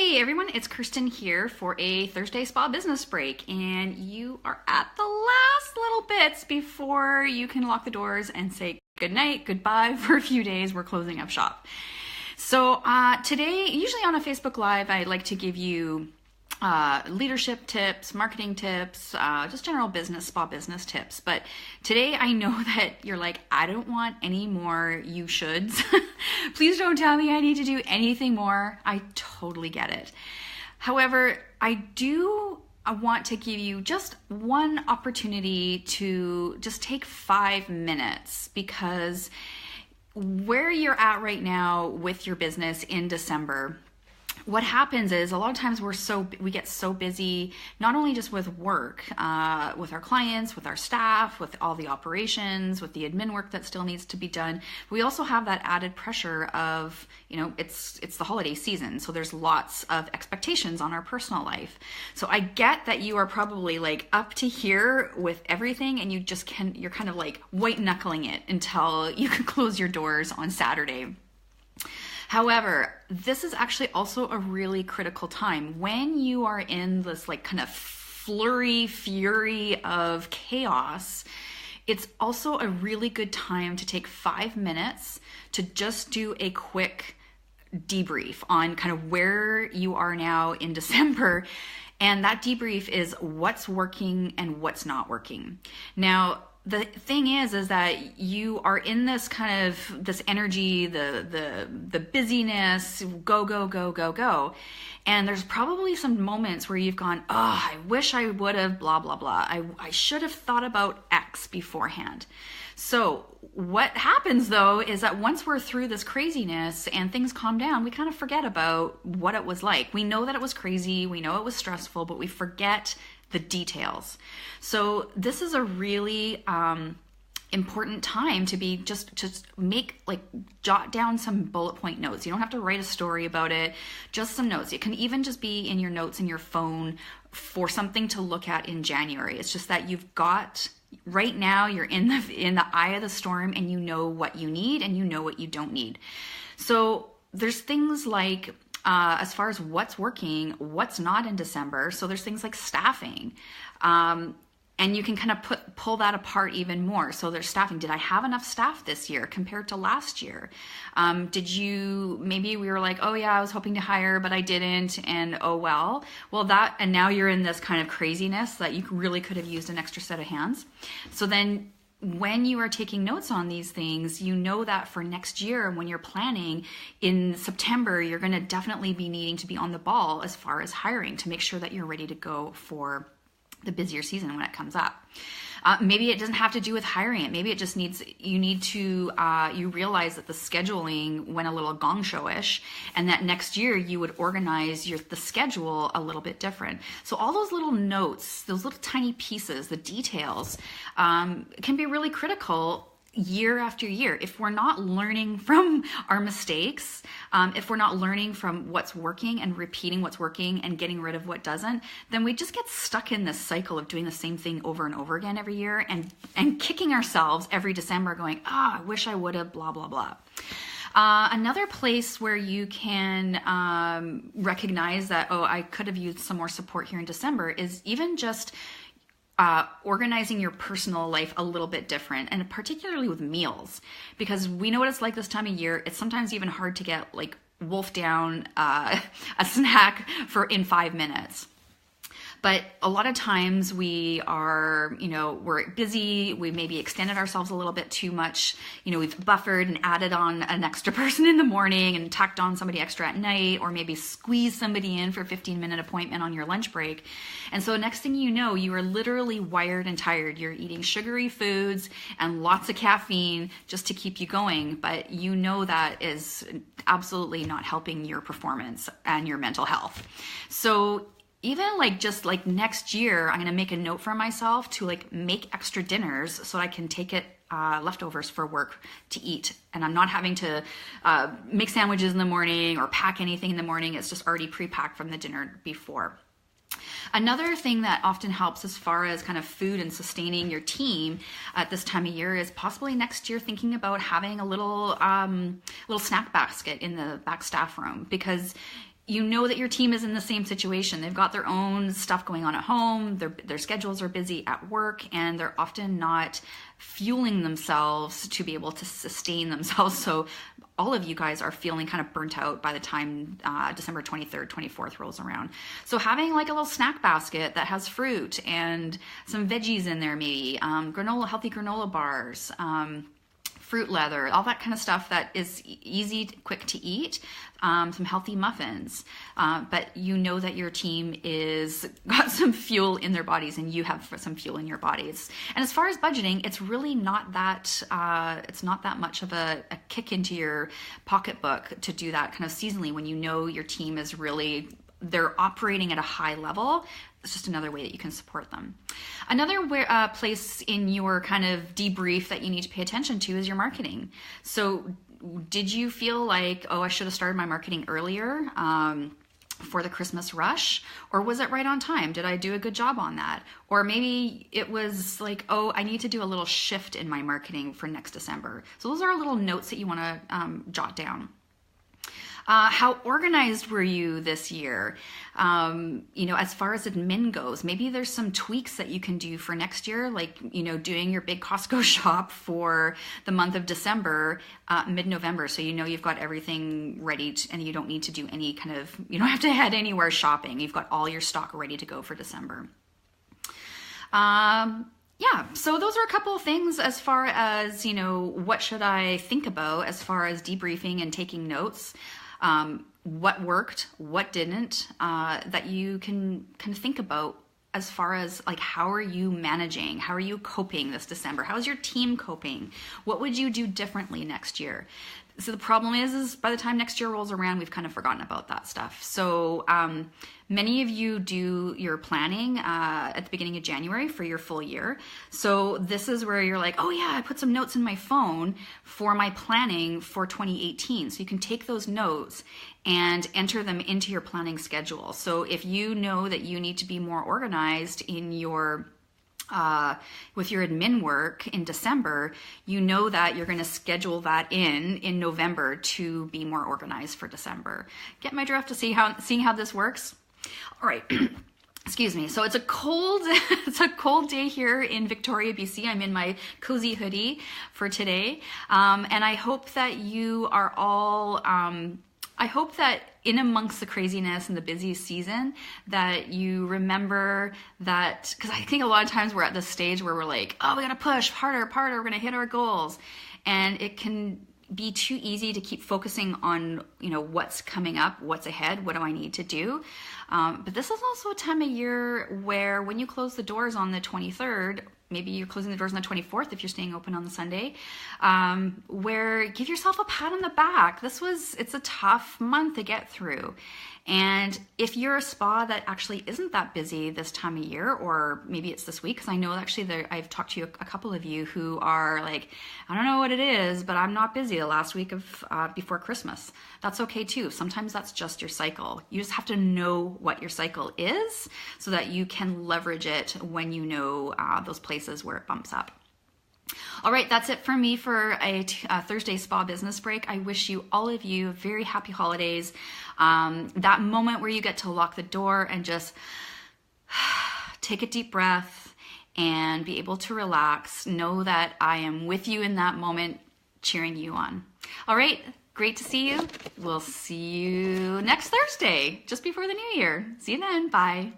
Hey everyone, it's Kirsten here for a Thursday Spa Business Break, and you are at the last little bits before you can lock the doors and say good night, goodbye for a few days. We're closing up shop. So today, usually on a Facebook Live, I like to give you leadership tips, marketing tips, just general spa business tips. But today I know that you're like, I don't want any more you shoulds. Please don't tell me I need to do anything more. I totally get it. However, I want to give you just one opportunity to just take 5 minutes, because where you're at right now with your business in December, what happens is a lot of times we get so busy, not only just with work, with our clients, with our staff, with all the operations, with the admin work that still needs to be done. We also have that added pressure of, it's the holiday season. So there's lots of expectations on our personal life. So I get that you are probably like up to here with everything, and you're kind of like white knuckling it until you can close your doors on Saturday. However, this is actually also a really critical time when you are in this like kind of fury of chaos. It's also a really good time to take 5 minutes to just do a quick debrief on kind of where you are now in December. And that debrief is what's working and what's not working. Now, the thing is that you are in this kind of this energy, the busyness, go. And there's probably some moments where you've gone, I wish I would have blah, blah, blah. I should have thought about X beforehand. So what happens though is that once we're through this craziness and things calm down, we kind of forget about what it was like. We know that it was crazy. We know it was stressful, but we forget the details. So this is a really important time to be just jot down some bullet point notes. You don't have to write a story about it, just some notes. It can even just be in your notes in your phone for something to look at in January. It's just that you've got, right now you're in the eye of the storm, and you know what you need and you know what you don't need. So there's things like as far as what's working, what's not in December. So there's things like staffing. And you can kind of pull that apart even more. So there's staffing. Did I have enough staff this year compared to last year? Maybe we were like, oh yeah, I was hoping to hire, but I didn't. And and now you're in this kind of craziness that you really could have used an extra set of hands. So then when you are taking notes on these things, you know that for next year, when you're planning in September, you're going to definitely be needing to be on the ball as far as hiring to make sure that you're ready to go for the busier season when it comes up. Maybe it doesn't have to do with hiring it. Maybe it just you realize that the scheduling went a little gong show-ish, and that next year you would organize the schedule a little bit different. So all those little notes, those little tiny pieces, the details, can be really critical year after year. If we're not learning from our mistakes, if we're not learning from what's working and repeating what's working and getting rid of what doesn't, then we just get stuck in this cycle of doing the same thing over and over again every year, and kicking ourselves every December going, I wish I would have blah, blah, blah. Another place where you can recognize that, I could have used some more support here in December, is even just organizing your personal life a little bit different, and particularly with meals, because we know what it's like this time of year. It's sometimes even hard to get wolf down a snack in 5 minutes. But a lot of times we're busy, we maybe extended ourselves a little bit too much. We've buffered and added on an extra person in the morning and tacked on somebody extra at night, or maybe squeezed somebody in for a 15-minute appointment on your lunch break. And so next thing you know, you are literally wired and tired. You're eating sugary foods and lots of caffeine just to keep you going. But you know that is absolutely not helping your performance and your mental health. So even next year, I'm going to make a note for myself to make extra dinners so I can take it leftovers for work to eat. And I'm not having to make sandwiches in the morning or pack anything in the morning. It's just already pre-packed from the dinner before. Another thing that often helps as far as kind of food and sustaining your team at this time of year is possibly next year thinking about having a little snack basket in the back staff room, because you know that your team is in the same situation. They've got their own stuff going on at home. Their schedules are busy at work, and they're often not fueling themselves to be able to sustain themselves. So all of you guys are feeling kind of burnt out by the time December 23rd, 24th rolls around. So having like a little snack basket that has fruit and some veggies in there, maybe healthy granola bars, fruit leather, all that kind of stuff that is easy, quick to eat, some healthy muffins, but you know that your team is got some fuel in their bodies and you have some fuel in your bodies. And as far as budgeting, it's really not that, it's not that much of a kick into your pocketbook to do that kind of seasonally when you know your team is really, they're operating at a high level. It's just another way that you can support them. Another place in your kind of debrief that you need to pay attention to is your marketing. So did you feel like, oh, I should have started my marketing earlier for the Christmas rush? Or was it right on time? Did I do a good job on that? Or maybe it was like, oh, I need to do a little shift in my marketing for next December. So those are little notes that you want to jot down. How organized were you this year? As far as admin goes, maybe there's some tweaks that you can do for next year, like, doing your big Costco shop for the month of December, mid-November. So, you've got everything ready and you don't need to do any kind of, you don't have to head anywhere shopping. You've got all your stock ready to go for December. So those are a couple of things as far as, what should I think about as far as debriefing and taking notes. What worked, what didn't, that you can kind of think about as far as like, how are you managing? How are you coping this December? How is your team coping? What would you do differently next year? So the problem is by the time next year rolls around, we've kind of forgotten about that stuff. So many of you do your planning at the beginning of January for your full year. So this is where you're like, oh yeah, I put some notes in my phone for my planning for 2018. So you can take those notes and enter them into your planning schedule. So if you know that you need to be more organized in your with your admin work in December, you know that you're going to schedule that in November to be more organized for December. Get my drift to seeing how this works? All right. Excuse me. So it's a cold day here in Victoria, BC. I'm in my cozy hoodie for today. And I hope that you are all, I hope that in amongst the craziness and the busy season that you remember that, because I think a lot of times we're at this stage where we're like, oh, we got to push harder, we're going to hit our goals. And it can be too easy to keep focusing on, what's coming up, what's ahead, what do I need to do? But this is also a time of year where when you close the doors on the 23rd, maybe you're closing the doors on the 24th if you're staying open on the Sunday, where give yourself a pat on the back. It's a tough month to get through. And if you're a spa that actually isn't that busy this time of year, or maybe it's this week, because I know actually I've talked to a couple of you who are like, I don't know what it is, but I'm not busy the last week of before Christmas. That's okay too. Sometimes that's just your cycle. You just have to know what your cycle is so that you can leverage it when you know those places where it bumps up. All right, that's it for me for a Thursday spa business break. I wish all of you very happy holidays. That moment where you get to lock the door and just take a deep breath and be able to relax. Know that I am with you in that moment, cheering you on. All right, great to see you. We'll see you next Thursday, just before the new year. See you then. Bye.